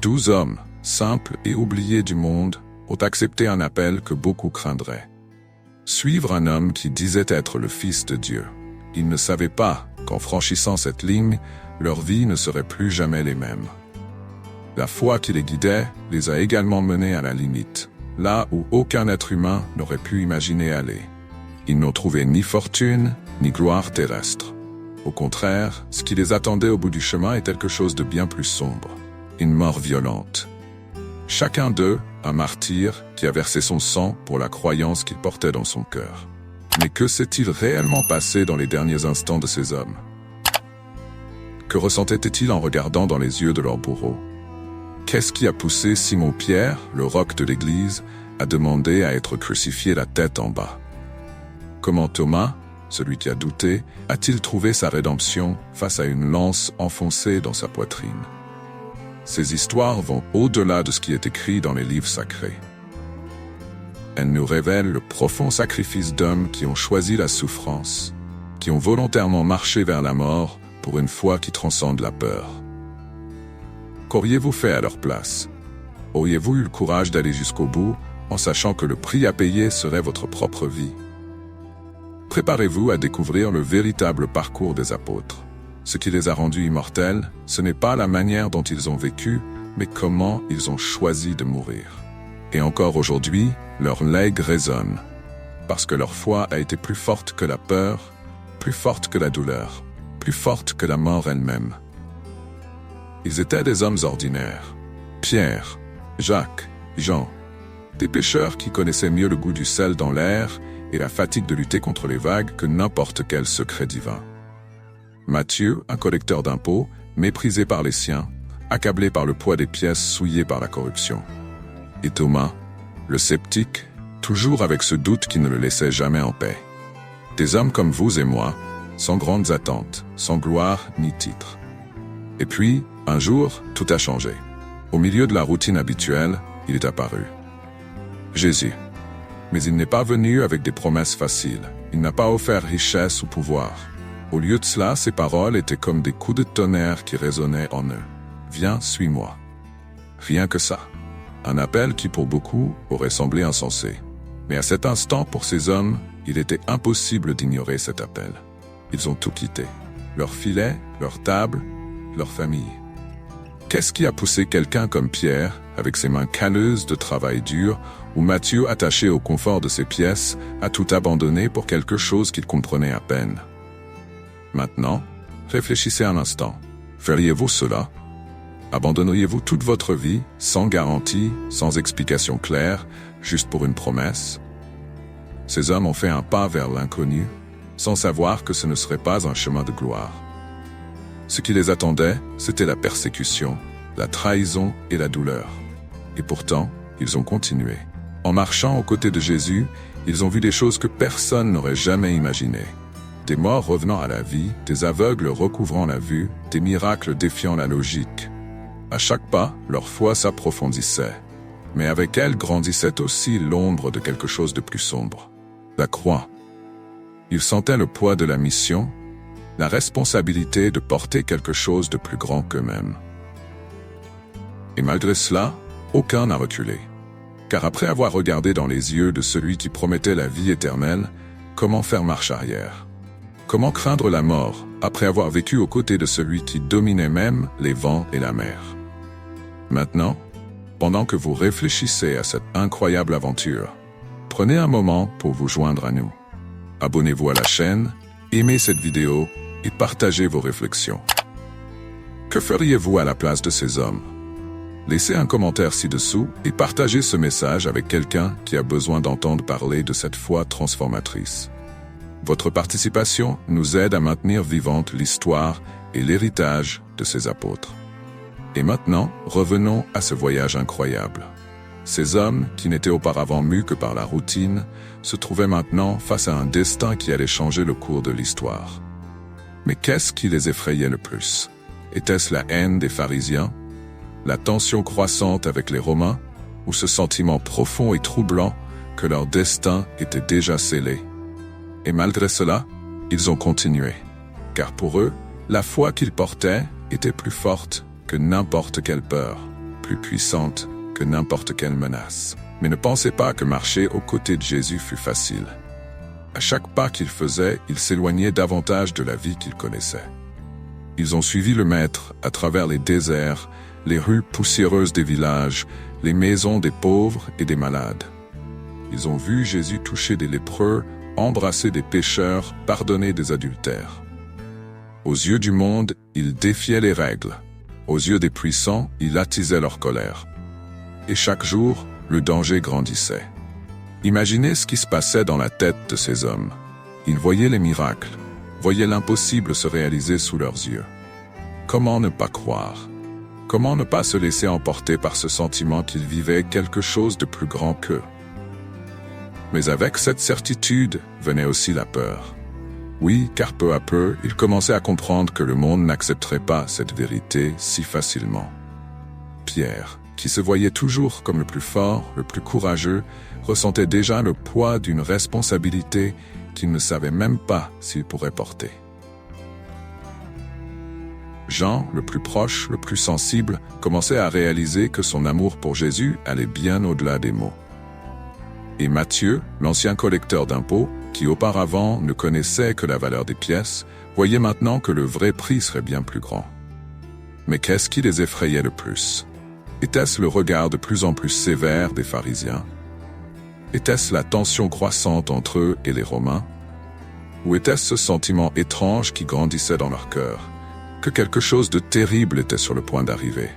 12 hommes, simples et oubliés du monde, ont accepté un appel que beaucoup craindraient. Suivre un homme qui disait être le Fils de Dieu. Ils ne savaient pas qu'en franchissant cette ligne, leur vie ne serait plus jamais les mêmes. La foi qui les guidait les a également menés à la limite, là où aucun être humain n'aurait pu imaginer aller. Ils n'ont trouvé ni fortune, ni gloire terrestre. Au contraire, ce qui les attendait au bout du chemin est quelque chose de bien plus sombre. Une mort violente. Chacun d'eux, un martyr qui a versé son sang pour la croyance qu'il portait dans son cœur. Mais que s'est-il réellement passé dans les derniers instants de ces hommes? Que ressentaient-ils en regardant dans les yeux de leur bourreau? Qu'est-ce qui a poussé Simon-Pierre, le roc de l'Église, à demander à être crucifié la tête en bas? Comment Thomas, celui qui a douté, a-t-il trouvé sa rédemption face à une lance enfoncée dans sa poitrine? Ces histoires vont au-delà de ce qui est écrit dans les livres sacrés. Elles nous révèlent le profond sacrifice d'hommes qui ont choisi la souffrance, qui ont volontairement marché vers la mort pour une foi qui transcende la peur. Qu'auriez-vous fait à leur place? Auriez-vous eu le courage d'aller jusqu'au bout en sachant que le prix à payer serait votre propre vie? Préparez-vous à découvrir le véritable parcours des apôtres. Ce qui les a rendus immortels, ce n'est pas la manière dont ils ont vécu, mais comment ils ont choisi de mourir. Et encore aujourd'hui, leur legs résonne, parce que leur foi a été plus forte que la peur, plus forte que la douleur, plus forte que la mort elle-même. Ils étaient des hommes ordinaires. Pierre, Jacques, Jean, des pêcheurs qui connaissaient mieux le goût du sel dans l'air et la fatigue de lutter contre les vagues que n'importe quel secret divin. Matthieu, un collecteur d'impôts, méprisé par les siens, accablé par le poids des pièces souillées par la corruption. Et Thomas, le sceptique, toujours avec ce doute qui ne le laissait jamais en paix. Des hommes comme vous et moi, sans grandes attentes, sans gloire ni titre. Et puis, un jour, tout a changé. Au milieu de la routine habituelle, il est apparu. Jésus. Mais il n'est pas venu avec des promesses faciles. Il n'a pas offert richesse ou pouvoir. Au lieu de cela, ses paroles étaient comme des coups de tonnerre qui résonnaient en eux. « Viens, suis-moi ». Rien que ça. Un appel qui pour beaucoup aurait semblé insensé. Mais à cet instant, pour ces hommes, il était impossible d'ignorer cet appel. Ils ont tout quitté. Leur filet, leur table, leur famille. Qu'est-ce qui a poussé quelqu'un comme Pierre, avec ses mains calleuses de travail dur, ou Matthieu attaché au confort de ses pièces, à tout abandonner pour quelque chose qu'il comprenait à peine? Maintenant, réfléchissez un instant. Feriez-vous cela? Abandonneriez-vous toute votre vie, sans garantie, sans explication claire, juste pour une promesse? Ces hommes ont fait un pas vers l'inconnu, sans savoir que ce ne serait pas un chemin de gloire. Ce qui les attendait, c'était la persécution, la trahison et la douleur. Et pourtant, ils ont continué. En marchant aux côtés de Jésus, ils ont vu des choses que personne n'aurait jamais imaginées. Des morts revenant à la vie, des aveugles recouvrant la vue, des miracles défiant la logique. À chaque pas, leur foi s'approfondissait. Mais avec elle grandissait aussi l'ombre de quelque chose de plus sombre. La croix. Ils sentaient le poids de la mission, la responsabilité de porter quelque chose de plus grand qu'eux-mêmes. Et malgré cela, aucun n'a reculé. Car après avoir regardé dans les yeux de celui qui promettait la vie éternelle, comment faire marche arrière? Comment craindre la mort après avoir vécu aux côtés de celui qui dominait même les vents et la mer? Maintenant, pendant que vous réfléchissez à cette incroyable aventure, prenez un moment pour vous joindre à nous. Abonnez-vous à la chaîne, aimez cette vidéo et partagez vos réflexions. Que feriez-vous à la place de ces hommes? Laissez un commentaire ci-dessous et partagez ce message avec quelqu'un qui a besoin d'entendre parler de cette foi transformatrice. Votre participation nous aide à maintenir vivante l'histoire et l'héritage de ces apôtres. Et maintenant, revenons à ce voyage incroyable. Ces hommes, qui n'étaient auparavant mus que par la routine, se trouvaient maintenant face à un destin qui allait changer le cours de l'histoire. Mais qu'est-ce qui les effrayait le plus? Était-ce la haine des pharisiens? La tension croissante avec les Romains? Ou ce sentiment profond et troublant que leur destin était déjà scellé? Et malgré cela, ils ont continué. Car pour eux, la foi qu'ils portaient était plus forte que n'importe quelle peur, plus puissante que n'importe quelle menace. Mais ne pensez pas que marcher aux côtés de Jésus fut facile. À chaque pas qu'il faisait, il s'éloignait davantage de la vie qu'il connaissait. Ils ont suivi le Maître à travers les déserts, les rues poussiéreuses des villages, les maisons des pauvres et des malades. Ils ont vu Jésus toucher des lépreux, embrasser des pécheurs, pardonner des adultères. Aux yeux du monde, il défiait les règles. Aux yeux des puissants, il attisait leur colère. Et chaque jour, le danger grandissait. Imaginez ce qui se passait dans la tête de ces hommes. Ils voyaient les miracles, voyaient l'impossible se réaliser sous leurs yeux. Comment ne pas croire? Comment ne pas se laisser emporter par ce sentiment qu'ils vivaient quelque chose de plus grand qu'eux? Mais avec cette certitude venait aussi la peur. Oui, car peu à peu, ils commençaient à comprendre que le monde n'accepterait pas cette vérité si facilement. Pierre, qui se voyait toujours comme le plus fort, le plus courageux, ressentait déjà le poids d'une responsabilité qu'il ne savait même pas s'il pourrait porter. Jean, le plus proche, le plus sensible, commençait à réaliser que son amour pour Jésus allait bien au-delà des mots. Et Matthieu, l'ancien collecteur d'impôts, qui auparavant ne connaissait que la valeur des pièces, voyait maintenant que le vrai prix serait bien plus grand. Mais qu'est-ce qui les effrayait le plus? Était-ce le regard de plus en plus sévère des pharisiens? Était-ce la tension croissante entre eux et les Romains? Ou était-ce ce sentiment étrange qui grandissait dans leur cœur, que quelque chose de terrible était sur le point d'arriver?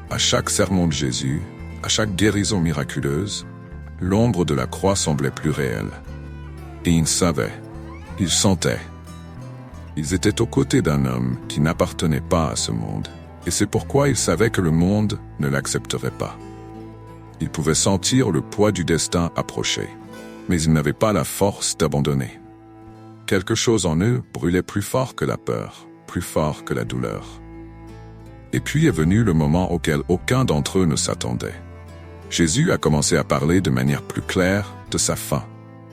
À chaque sermon de Jésus, à chaque guérison miraculeuse, l'ombre de la croix semblait plus réelle. Et ils savaient, ils sentaient. Ils étaient aux côtés d'un homme qui n'appartenait pas à ce monde, et c'est pourquoi ils savaient que le monde ne l'accepterait pas. Ils pouvaient sentir le poids du destin approcher, mais ils n'avaient pas la force d'abandonner. Quelque chose en eux brûlait plus fort que la peur, plus fort que la douleur. Et puis est venu le moment auquel aucun d'entre eux ne s'attendait. Jésus a commencé à parler de manière plus claire de sa fin,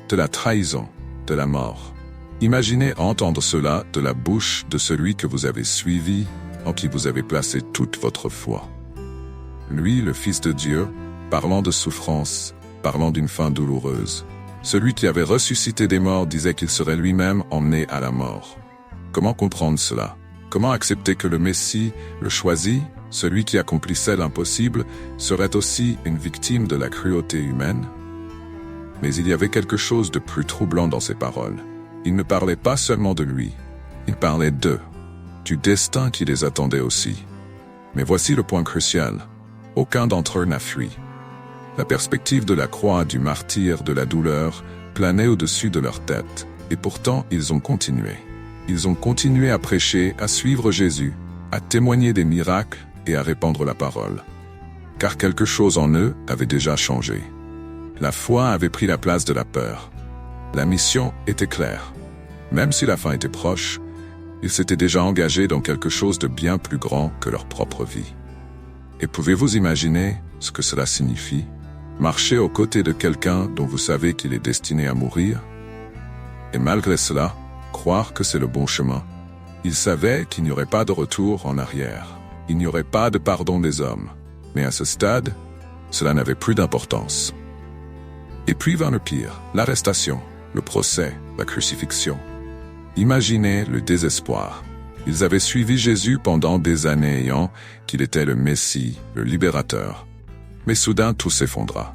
de la trahison, de la mort. Imaginez entendre cela de la bouche de celui que vous avez suivi, en qui vous avez placé toute votre foi. Lui, le Fils de Dieu, parlant de souffrance, parlant d'une fin douloureuse. Celui qui avait ressuscité des morts disait qu'il serait lui-même emmené à la mort. Comment comprendre cela? Comment accepter que le Messie, le choisi, celui qui accomplissait l'impossible, serait aussi une victime de la cruauté humaine? Mais il y avait quelque chose de plus troublant dans ses paroles. Il ne parlait pas seulement de lui, il parlait d'eux, du destin qui les attendait aussi. Mais voici le point crucial. Aucun d'entre eux n'a fui. La perspective de la croix, du martyre, de la douleur, planait au-dessus de leur tête, et pourtant ils ont continué. Ils ont continué à prêcher, à suivre Jésus, à témoigner des miracles et à répandre la parole. Car quelque chose en eux avait déjà changé. La foi avait pris la place de la peur. La mission était claire. Même si la fin était proche, ils s'étaient déjà engagés dans quelque chose de bien plus grand que leur propre vie. Et pouvez-vous imaginer ce que cela signifie? Marcher aux côtés de quelqu'un dont vous savez qu'il est destiné à mourir? Et malgré cela, croire que c'est le bon chemin. Ils savaient qu'il n'y aurait pas de retour en arrière. Il n'y aurait pas de pardon des hommes. Mais à ce stade, cela n'avait plus d'importance. Et puis vint le pire, l'arrestation, le procès, la crucifixion. Imaginez le désespoir. Ils avaient suivi Jésus pendant des années ayant qu'il était le Messie, le libérateur. Mais soudain tout s'effondra.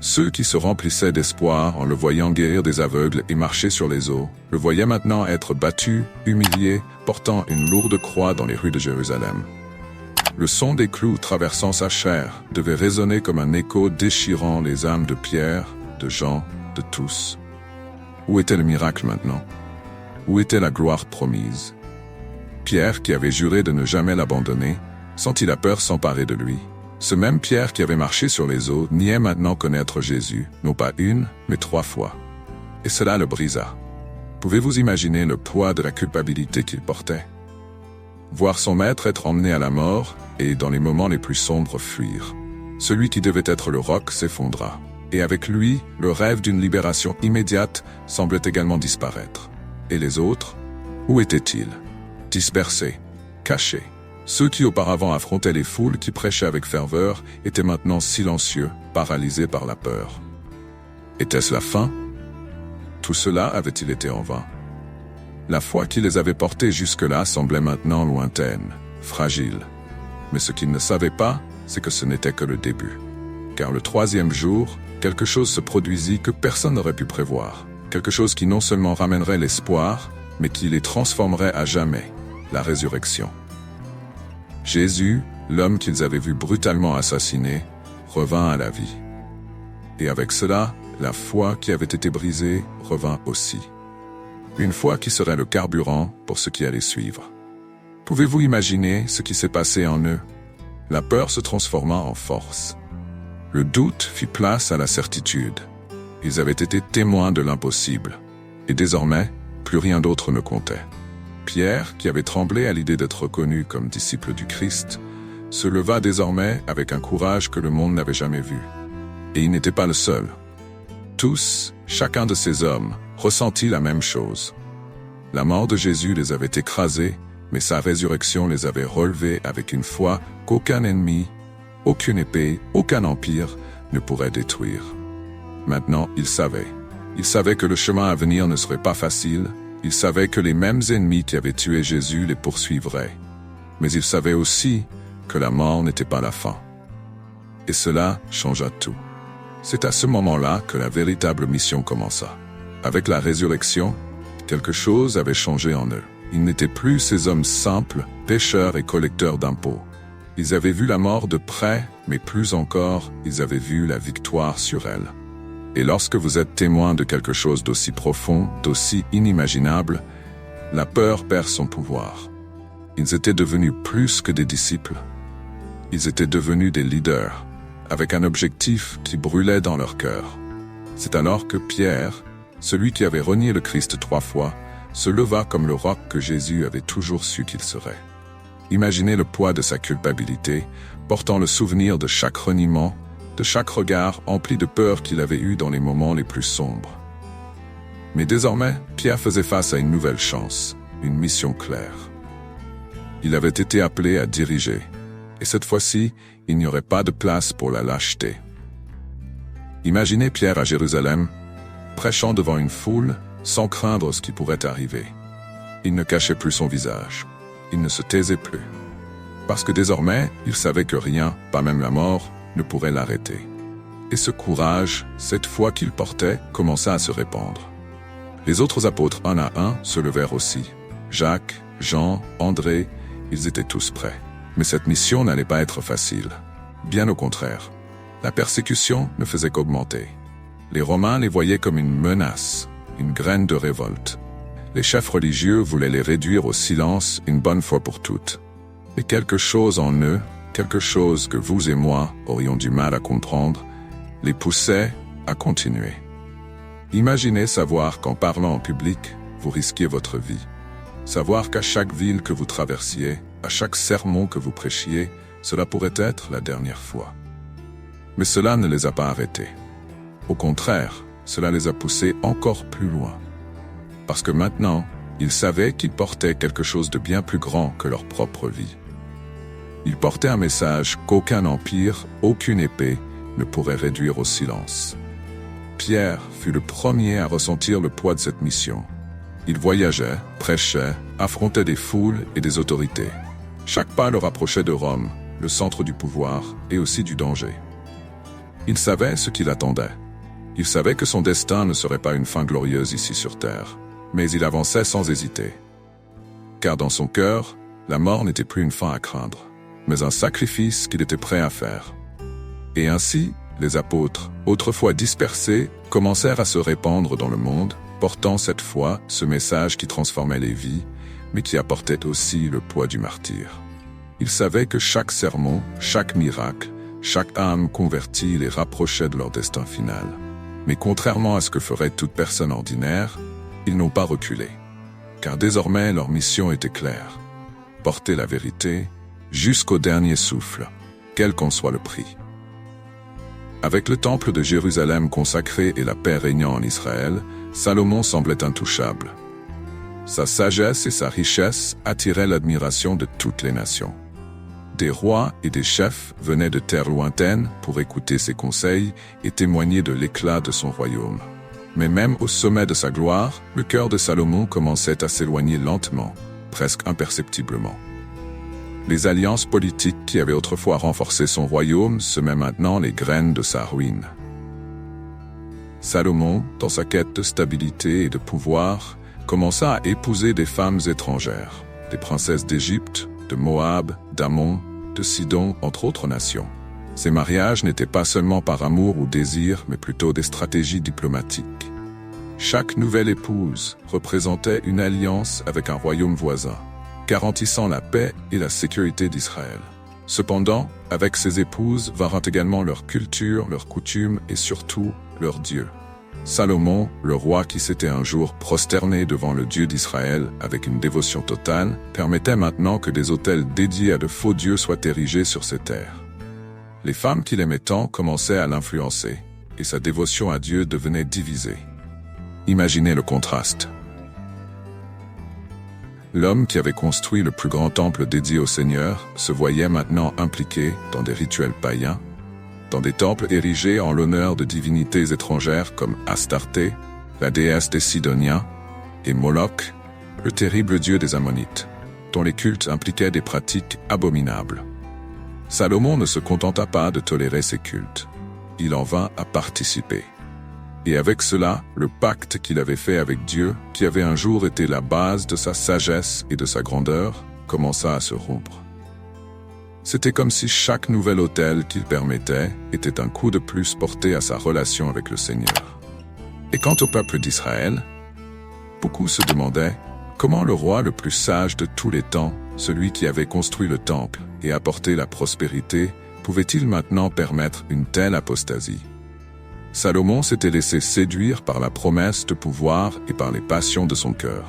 Ceux qui se remplissaient d'espoir en le voyant guérir des aveugles et marcher sur les eaux, le voyaient maintenant être battu, humilié, portant une lourde croix dans les rues de Jérusalem. Le son des clous traversant sa chair devait résonner comme un écho déchirant les âmes de Pierre, de Jean, de tous. Où était le miracle maintenant? Où était la gloire promise? Pierre, qui avait juré de ne jamais l'abandonner, sentit la peur s'emparer de lui. Ce même Pierre qui avait marché sur les eaux niait maintenant connaître Jésus, non pas une, mais 3 fois. Et cela le brisa. Pouvez-vous imaginer le poids de la culpabilité qu'il portait? Voir son maître être emmené à la mort, et dans les moments les plus sombres fuir. Celui qui devait être le roc s'effondra. Et avec lui, le rêve d'une libération immédiate semblait également disparaître. Et les autres? Où étaient-ils? Dispersés, cachés. Ceux qui auparavant affrontaient les foules qui prêchaient avec ferveur étaient maintenant silencieux, paralysés par la peur. Était-ce la fin? Tout cela avait-il été en vain? La foi qui les avait portés jusque-là semblait maintenant lointaine, fragile. Mais ce qu'ils ne savaient pas, c'est que ce n'était que le début. Car le troisième jour, quelque chose se produisit que personne n'aurait pu prévoir. Quelque chose qui non seulement ramènerait l'espoir, mais qui les transformerait à jamais, la résurrection. Jésus, l'homme qu'ils avaient vu brutalement assassiner, revint à la vie. Et avec cela, la foi qui avait été brisée revint aussi. Une foi qui serait le carburant pour ce qui allait suivre. Pouvez-vous imaginer ce qui s'est passé en eux? La peur se transforma en force. Le doute fit place à la certitude. Ils avaient été témoins de l'impossible. Et désormais, plus rien d'autre ne comptait. Pierre, qui avait tremblé à l'idée d'être reconnu comme disciple du Christ, se leva désormais avec un courage que le monde n'avait jamais vu. Et il n'était pas le seul. Tous, chacun de ces hommes, ressentit la même chose. La mort de Jésus les avait écrasés, mais sa résurrection les avait relevés avec une foi qu'aucun ennemi, aucune épée, aucun empire ne pourrait détruire. Maintenant, ils savaient. Ils savaient que le chemin à venir ne serait pas facile. Ils savaient que les mêmes ennemis qui avaient tué Jésus les poursuivraient. Mais ils savaient aussi que la mort n'était pas la fin. Et cela changea tout. C'est à ce moment-là que la véritable mission commença. Avec la résurrection, quelque chose avait changé en eux. Ils n'étaient plus ces hommes simples, pécheurs et collecteurs d'impôts. Ils avaient vu la mort de près, mais plus encore, ils avaient vu la victoire sur elle. Et lorsque vous êtes témoin de quelque chose d'aussi profond, d'aussi inimaginable, la peur perd son pouvoir. Ils étaient devenus plus que des disciples. Ils étaient devenus des leaders, avec un objectif qui brûlait dans leur cœur. C'est alors que Pierre, celui qui avait renié le Christ 3 fois, se leva comme le roc que Jésus avait toujours su qu'il serait. Imaginez le poids de sa culpabilité, portant le souvenir de chaque reniement, de chaque regard empli de peur qu'il avait eu dans les moments les plus sombres. Mais désormais, Pierre faisait face à une nouvelle chance, une mission claire. Il avait été appelé à diriger, et cette fois-ci, il n'y aurait pas de place pour la lâcheté. Imaginez Pierre à Jérusalem, prêchant devant une foule, sans craindre ce qui pourrait arriver. Il ne cachait plus son visage. Il ne se taisait plus. Parce que désormais, il savait que rien, pas même la mort, ne pourrait l'arrêter. Et ce courage, cette foi qu'il portait, commença à se répandre. Les autres apôtres, un à un, se levèrent aussi. Jacques, Jean, André, ils étaient tous prêts. Mais cette mission n'allait pas être facile. Bien au contraire. La persécution ne faisait qu'augmenter. Les Romains les voyaient comme une menace, une graine de révolte. Les chefs religieux voulaient les réduire au silence une bonne fois pour toutes. Et quelque chose en eux, quelque chose que vous et moi aurions du mal à comprendre, les poussait à continuer. Imaginez savoir qu'en parlant en public, vous risquiez votre vie. Savoir qu'à chaque ville que vous traversiez, à chaque sermon que vous prêchiez, cela pourrait être la dernière fois. Mais cela ne les a pas arrêtés. Au contraire, cela les a poussés encore plus loin. Parce que maintenant, ils savaient qu'ils portaient quelque chose de bien plus grand que leur propre vie. Ils portaient un message qu'aucun empire, aucune épée ne pourrait réduire au silence. Pierre fut le premier à ressentir le poids de cette mission. Il voyageait, prêchait, affrontait des foules et des autorités. Chaque pas le rapprochait de Rome, le centre du pouvoir et aussi du danger. Il savait ce qui l'attendait. Il savait que son destin ne serait pas une fin glorieuse ici sur terre, mais il avançait sans hésiter. Car dans son cœur, la mort n'était plus une fin à craindre, mais un sacrifice qu'il était prêt à faire. Et ainsi, les apôtres, autrefois dispersés, commencèrent à se répandre dans le monde, portant cette fois ce message qui transformait les vies, mais qui apportait aussi le poids du martyr. Ils savaient que chaque sermon, chaque miracle, chaque âme convertie les rapprochait de leur destin final. Mais contrairement à ce que ferait toute personne ordinaire, ils n'ont pas reculé. Car désormais leur mission était claire. Porter la vérité jusqu'au dernier souffle, quel qu'en soit le prix. Avec le temple de Jérusalem consacré et la paix régnant en Israël, Salomon semblait intouchable. Sa sagesse et sa richesse attiraient l'admiration de toutes les nations. Des rois et des chefs venaient de terres lointaines pour écouter ses conseils et témoigner de l'éclat de son royaume. Mais même au sommet de sa gloire, le cœur de Salomon commençait à s'éloigner lentement, presque imperceptiblement. Les alliances politiques qui avaient autrefois renforcé son royaume semaient maintenant les graines de sa ruine. Salomon, dans sa quête de stabilité et de pouvoir, commença à épouser des femmes étrangères, des princesses d'Égypte, de Moab, d'Ammon, de Sidon, entre autres nations. Ces mariages n'étaient pas seulement par amour ou désir, mais plutôt des stratégies diplomatiques. Chaque nouvelle épouse représentait une alliance avec un royaume voisin, garantissant la paix et la sécurité d'Israël. Cependant, avec ces épouses vinrent également leur culture, leurs coutumes et surtout leur Dieu. Salomon, le roi qui s'était un jour prosterné devant le Dieu d'Israël avec une dévotion totale, permettait maintenant que des autels dédiés à de faux dieux soient érigés sur ses terres. Les femmes qu'il aimait tant commençaient à l'influencer, et sa dévotion à Dieu devenait divisée. Imaginez le contraste. L'homme qui avait construit le plus grand temple dédié au Seigneur se voyait maintenant impliqué dans des rituels païens, dans des temples érigés en l'honneur de divinités étrangères comme Astarté, la déesse des Sidoniens, et Moloch, le terrible dieu des Ammonites, dont les cultes impliquaient des pratiques abominables. Salomon ne se contenta pas de tolérer ces cultes. Il en vint à participer. Et avec cela, le pacte qu'il avait fait avec Dieu, qui avait un jour été la base de sa sagesse et de sa grandeur, commença à se rompre. C'était comme si chaque nouvel autel qu'il permettait était un coup de plus porté à sa relation avec le Seigneur. Et quant au peuple d'Israël, beaucoup se demandaient comment le roi le plus sage de tous les temps, celui qui avait construit le temple et apporté la prospérité, pouvait-il maintenant permettre une telle apostasie? Salomon s'était laissé séduire par la promesse de pouvoir et par les passions de son cœur.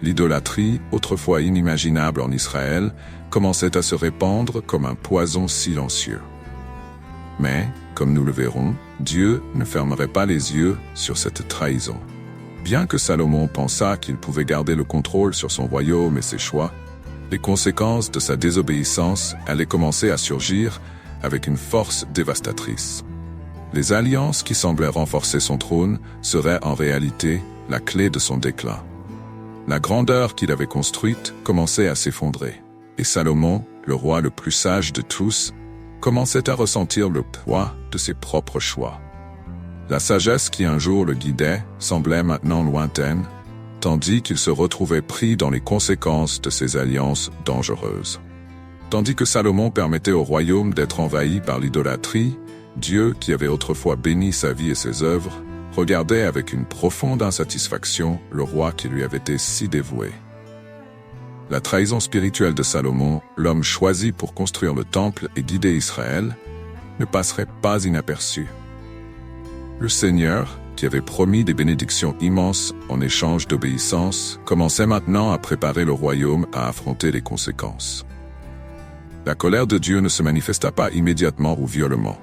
L'idolâtrie, autrefois inimaginable en Israël, commençait à se répandre comme un poison silencieux. Mais, comme nous le verrons, Dieu ne fermerait pas les yeux sur cette trahison. Bien que Salomon pensât qu'il pouvait garder le contrôle sur son royaume et ses choix, les conséquences de sa désobéissance allaient commencer à surgir avec une force dévastatrice. Les alliances qui semblaient renforcer son trône seraient en réalité la clé de son déclin. La grandeur qu'il avait construite commençait à s'effondrer, et Salomon, le roi le plus sage de tous, commençait à ressentir le poids de ses propres choix. La sagesse qui un jour le guidait semblait maintenant lointaine, tandis qu'il se retrouvait pris dans les conséquences de ses alliances dangereuses. Tandis que Salomon permettait au royaume d'être envahi par l'idolâtrie, Dieu, qui avait autrefois béni sa vie et ses œuvres, regardait avec une profonde insatisfaction le roi qui lui avait été si dévoué. La trahison spirituelle de Salomon, l'homme choisi pour construire le temple et guider Israël, ne passerait pas inaperçue. Le Seigneur, qui avait promis des bénédictions immenses en échange d'obéissance, commençait maintenant à préparer le royaume à affronter les conséquences. La colère de Dieu ne se manifesta pas immédiatement ou violemment.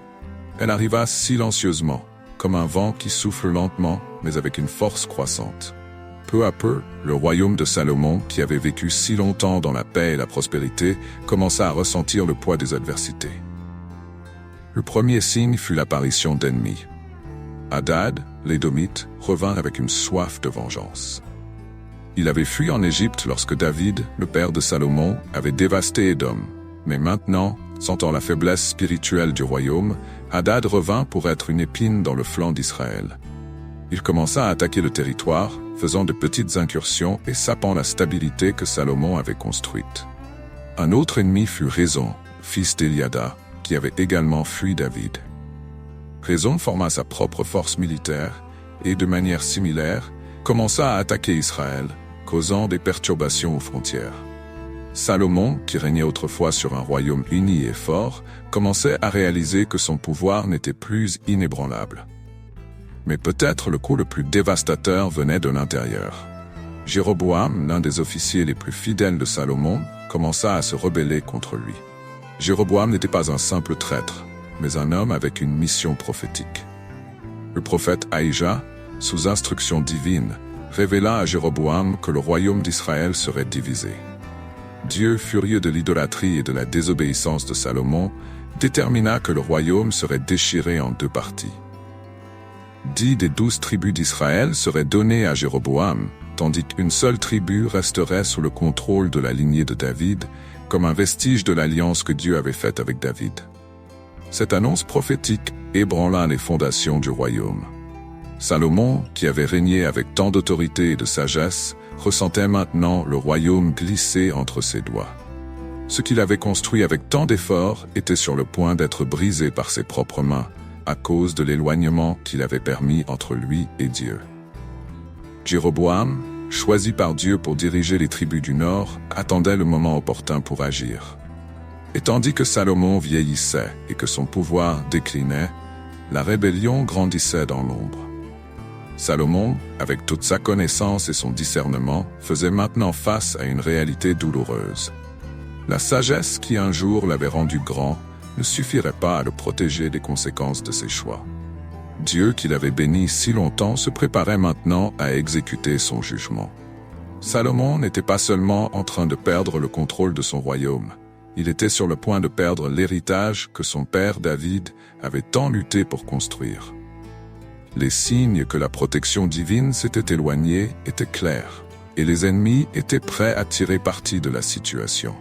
Elle arriva silencieusement, comme un vent qui souffle lentement, mais avec une force croissante. Peu à peu, le royaume de Salomon, qui avait vécu si longtemps dans la paix et la prospérité, commença à ressentir le poids des adversités. Le premier signe fut l'apparition d'ennemis. Hadad, l'Édomite, revint avec une soif de vengeance. Il avait fui en Égypte lorsque David, le père de Salomon, avait dévasté Édom. Mais maintenant, sentant la faiblesse spirituelle du royaume, Hadad revint pour être une épine dans le flanc d'Israël. Il commença à attaquer le territoire, faisant de petites incursions et sapant la stabilité que Salomon avait construite. Un autre ennemi fut Rezon, fils d'Eliada, qui avait également fui David. Rezon forma sa propre force militaire et, de manière similaire, commença à attaquer Israël, causant des perturbations aux frontières. Salomon, qui régnait autrefois sur un royaume uni et fort, commençait à réaliser que son pouvoir n'était plus inébranlable. Mais peut-être le coup le plus dévastateur venait de l'intérieur. Jéroboam, l'un des officiers les plus fidèles de Salomon, commença à se rebeller contre lui. Jéroboam n'était pas un simple traître, mais un homme avec une mission prophétique. Le prophète Ahija, sous instruction divine, révéla à Jéroboam que le royaume d'Israël serait divisé. Dieu, furieux de l'idolâtrie et de la désobéissance de Salomon, détermina que le royaume serait déchiré en 2 parties. 10 des 12 tribus d'Israël seraient données à Jéroboam, tandis qu'une seule tribu resterait sous le contrôle de la lignée de David, comme un vestige de l'alliance que Dieu avait faite avec David. Cette annonce prophétique ébranla les fondations du royaume. Salomon, qui avait régné avec tant d'autorité et de sagesse, ressentait maintenant le royaume glisser entre ses doigts. Ce qu'il avait construit avec tant d'efforts était sur le point d'être brisé par ses propres mains, à cause de l'éloignement qu'il avait permis entre lui et Dieu. Jéroboam, choisi par Dieu pour diriger les tribus du Nord, attendait le moment opportun pour agir. Et tandis que Salomon vieillissait et que son pouvoir déclinait, la rébellion grandissait dans l'ombre. Salomon, avec toute sa connaissance et son discernement, faisait maintenant face à une réalité douloureuse. La sagesse qui un jour l'avait rendu grand ne suffirait pas à le protéger des conséquences de ses choix. Dieu, qui l'avait béni si longtemps, se préparait maintenant à exécuter son jugement. Salomon n'était pas seulement en train de perdre le contrôle de son royaume, il était sur le point de perdre l'héritage que son père David avait tant lutté pour construire. Les signes que la protection divine s'était éloignée étaient clairs, et les ennemis étaient prêts à tirer parti de la situation.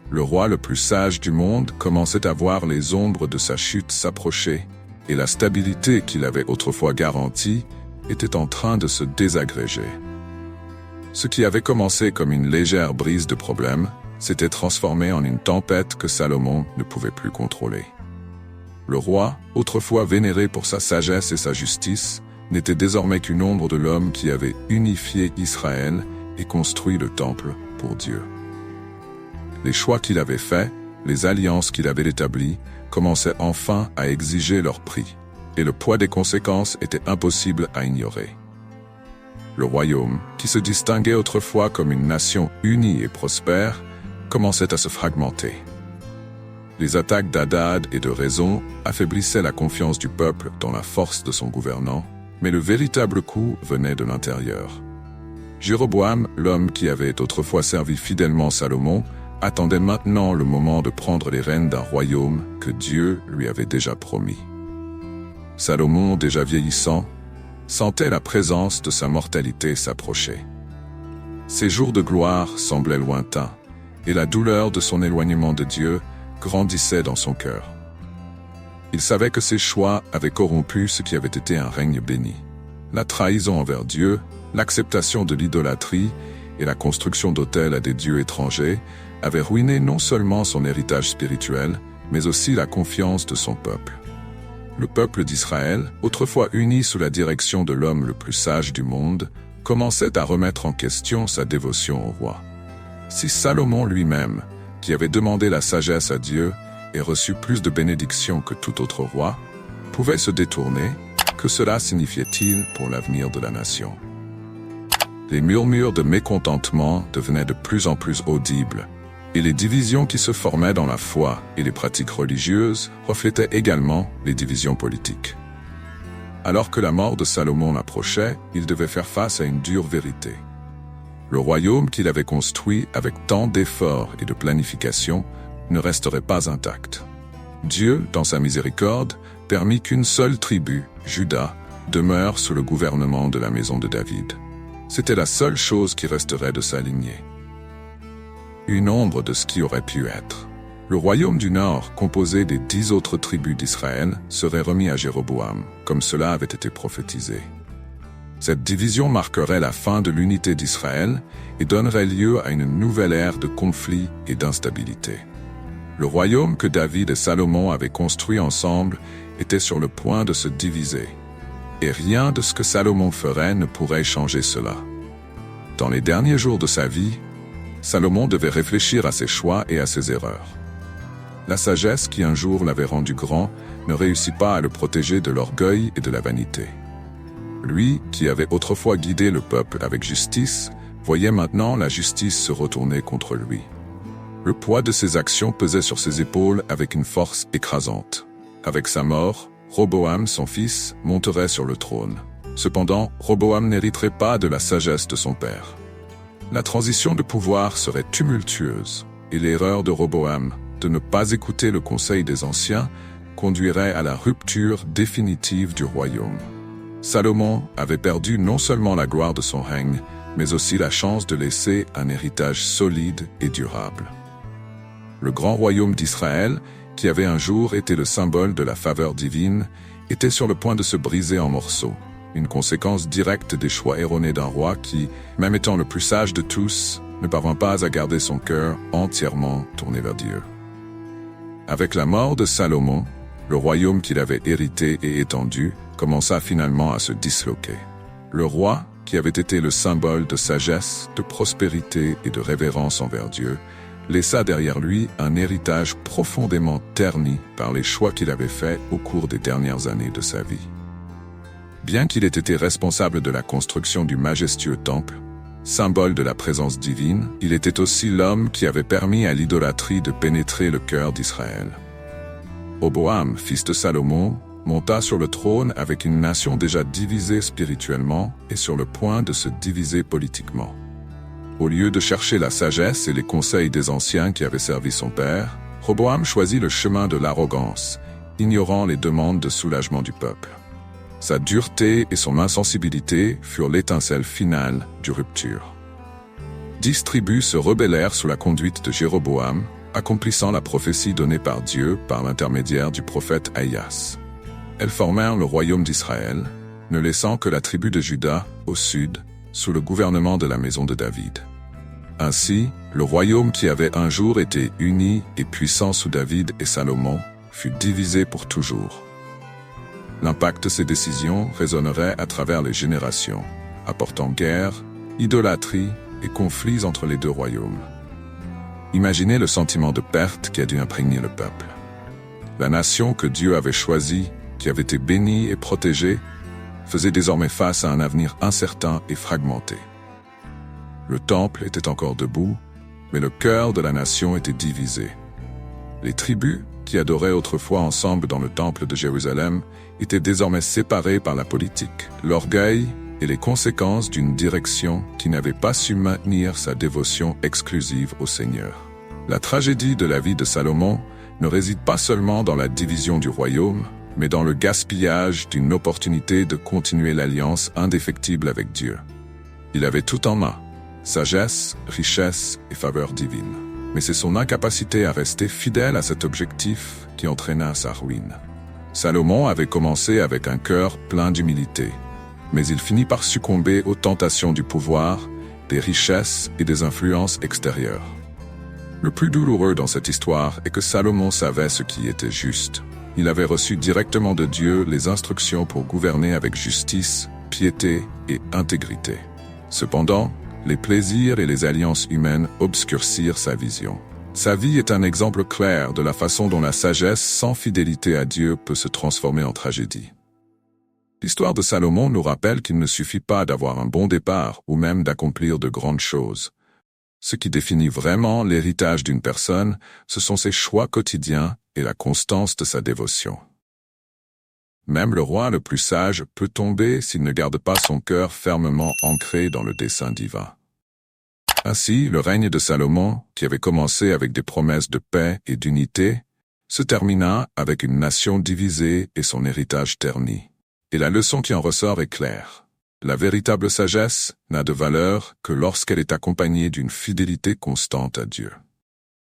Le roi le plus sage du monde commençait à voir les ombres de sa chute s'approcher, et la stabilité qu'il avait autrefois garantie était en train de se désagréger. Ce qui avait commencé comme une légère brise de problème s'était transformé en une tempête que Salomon ne pouvait plus contrôler. Le roi, autrefois vénéré pour sa sagesse et sa justice, n'était désormais qu'une ombre de l'homme qui avait unifié Israël et construit le temple pour Dieu. Les choix qu'il avait faits, les alliances qu'il avait établies, commençaient enfin à exiger leur prix, et le poids des conséquences était impossible à ignorer. Le royaume, qui se distinguait autrefois comme une nation unie et prospère, commençait à se fragmenter. Les attaques d'Hadad et de Rezon affaiblissaient la confiance du peuple dans la force de son gouvernant, mais le véritable coup venait de l'intérieur. Jéroboam, l'homme qui avait autrefois servi fidèlement Salomon, attendait maintenant le moment de prendre les rênes d'un royaume que Dieu lui avait déjà promis. Salomon, déjà vieillissant, sentait la présence de sa mortalité s'approcher. Ses jours de gloire semblaient lointains, et la douleur de son éloignement de Dieu grandissait dans son cœur. Il savait que ses choix avaient corrompu ce qui avait été un règne béni. La trahison envers Dieu, l'acceptation de l'idolâtrie et la construction d'autels à des dieux étrangers avaient ruiné non seulement son héritage spirituel, mais aussi la confiance de son peuple. Le peuple d'Israël, autrefois uni sous la direction de l'homme le plus sage du monde, commençait à remettre en question sa dévotion au roi. Si Salomon lui-même, qui avait demandé la sagesse à Dieu et reçu plus de bénédictions que tout autre roi, pouvait se détourner, que cela signifiait-il pour l'avenir de la nation? Les murmures de mécontentement devenaient de plus en plus audibles, et les divisions qui se formaient dans la foi et les pratiques religieuses reflétaient également les divisions politiques. Alors que la mort de Salomon approchait, il devait faire face à une dure vérité. Le royaume qu'il avait construit avec tant d'efforts et de planification ne resterait pas intact. Dieu, dans sa miséricorde, permit qu'une seule tribu, Juda, demeure sous le gouvernement de la maison de David. C'était la seule chose qui resterait de sa lignée. Une ombre de ce qui aurait pu être. Le royaume du Nord, composé des 10 autres tribus d'Israël, serait remis à Jéroboam, comme cela avait été prophétisé. Cette division marquerait la fin de l'unité d'Israël et donnerait lieu à une nouvelle ère de conflits et d'instabilité. Le royaume que David et Salomon avaient construit ensemble était sur le point de se diviser. Et rien de ce que Salomon ferait ne pourrait changer cela. Dans les derniers jours de sa vie, Salomon devait réfléchir à ses choix et à ses erreurs. La sagesse qui un jour l'avait rendu grand ne réussit pas à le protéger de l'orgueil et de la vanité. Lui, qui avait autrefois guidé le peuple avec justice, voyait maintenant la justice se retourner contre lui. Le poids de ses actions pesait sur ses épaules avec une force écrasante. Avec sa mort, Roboam, son fils, monterait sur le trône. Cependant, Roboam n'hériterait pas de la sagesse de son père. La transition de pouvoir serait tumultueuse, et l'erreur de Roboam, de ne pas écouter le conseil des anciens, conduirait à la rupture définitive du royaume. Salomon avait perdu non seulement la gloire de son règne, mais aussi la chance de laisser un héritage solide et durable. Le grand royaume d'Israël, qui avait un jour été le symbole de la faveur divine, était sur le point de se briser en morceaux, une conséquence directe des choix erronés d'un roi qui, même étant le plus sage de tous, ne parvint pas à garder son cœur entièrement tourné vers Dieu. Avec la mort de Salomon, le royaume qu'il avait hérité et étendu commença finalement à se disloquer. Le roi, qui avait été le symbole de sagesse, de prospérité et de révérence envers Dieu, laissa derrière lui un héritage profondément terni par les choix qu'il avait faits au cours des dernières années de sa vie. Bien qu'il ait été responsable de la construction du majestueux temple, symbole de la présence divine, il était aussi l'homme qui avait permis à l'idolâtrie de pénétrer le cœur d'Israël. Roboam, fils de Salomon, monta sur le trône avec une nation déjà divisée spirituellement et sur le point de se diviser politiquement. Au lieu de chercher la sagesse et les conseils des anciens qui avaient servi son père, Roboam choisit le chemin de l'arrogance, ignorant les demandes de soulagement du peuple. Sa dureté et son insensibilité furent l'étincelle finale du rupture. 10 tribus se rebellèrent sous la conduite de Jéroboam, accomplissant la prophétie donnée par Dieu par l'intermédiaire du prophète Ahias. Elles formèrent le royaume d'Israël, ne laissant que la tribu de Juda, au sud, sous le gouvernement de la maison de David. Ainsi, le royaume qui avait un jour été uni et puissant sous David et Salomon fut divisé pour toujours. L'impact de ces décisions résonnerait à travers les générations, apportant guerre, idolâtrie et conflits entre les deux royaumes. Imaginez le sentiment de perte qui a dû imprégner le peuple. La nation que Dieu avait choisie, qui avait été bénie et protégée, faisait désormais face à un avenir incertain et fragmenté. Le temple était encore debout, mais le cœur de la nation était divisé. Les tribus, qui adoraient autrefois ensemble dans le temple de Jérusalem, étaient désormais séparées par la politique, l'orgueil et les conséquences d'une direction qui n'avait pas su maintenir sa dévotion exclusive au Seigneur. La tragédie de la vie de Salomon ne réside pas seulement dans la division du royaume, mais dans le gaspillage d'une opportunité de continuer l'alliance indéfectible avec Dieu. Il avait tout en main, sagesse, richesse et faveur divine. Mais c'est son incapacité à rester fidèle à cet objectif qui entraîna sa ruine. Salomon avait commencé avec un cœur plein d'humilité, mais il finit par succomber aux tentations du pouvoir, des richesses et des influences extérieures. Le plus douloureux dans cette histoire est que Salomon savait ce qui était juste. Il avait reçu directement de Dieu les instructions pour gouverner avec justice, piété et intégrité. Cependant, les plaisirs et les alliances humaines obscurcirent sa vision. Sa vie est un exemple clair de la façon dont la sagesse sans fidélité à Dieu peut se transformer en tragédie. L'histoire de Salomon nous rappelle qu'il ne suffit pas d'avoir un bon départ ou même d'accomplir de grandes choses. Ce qui définit vraiment l'héritage d'une personne, ce sont ses choix quotidiens et la constance de sa dévotion. Même le roi le plus sage peut tomber s'il ne garde pas son cœur fermement ancré dans le dessein divin. Ainsi, le règne de Salomon, qui avait commencé avec des promesses de paix et d'unité, se termina avec une nation divisée et son héritage terni. Et la leçon qui en ressort est claire. La véritable sagesse n'a de valeur que lorsqu'elle est accompagnée d'une fidélité constante à Dieu.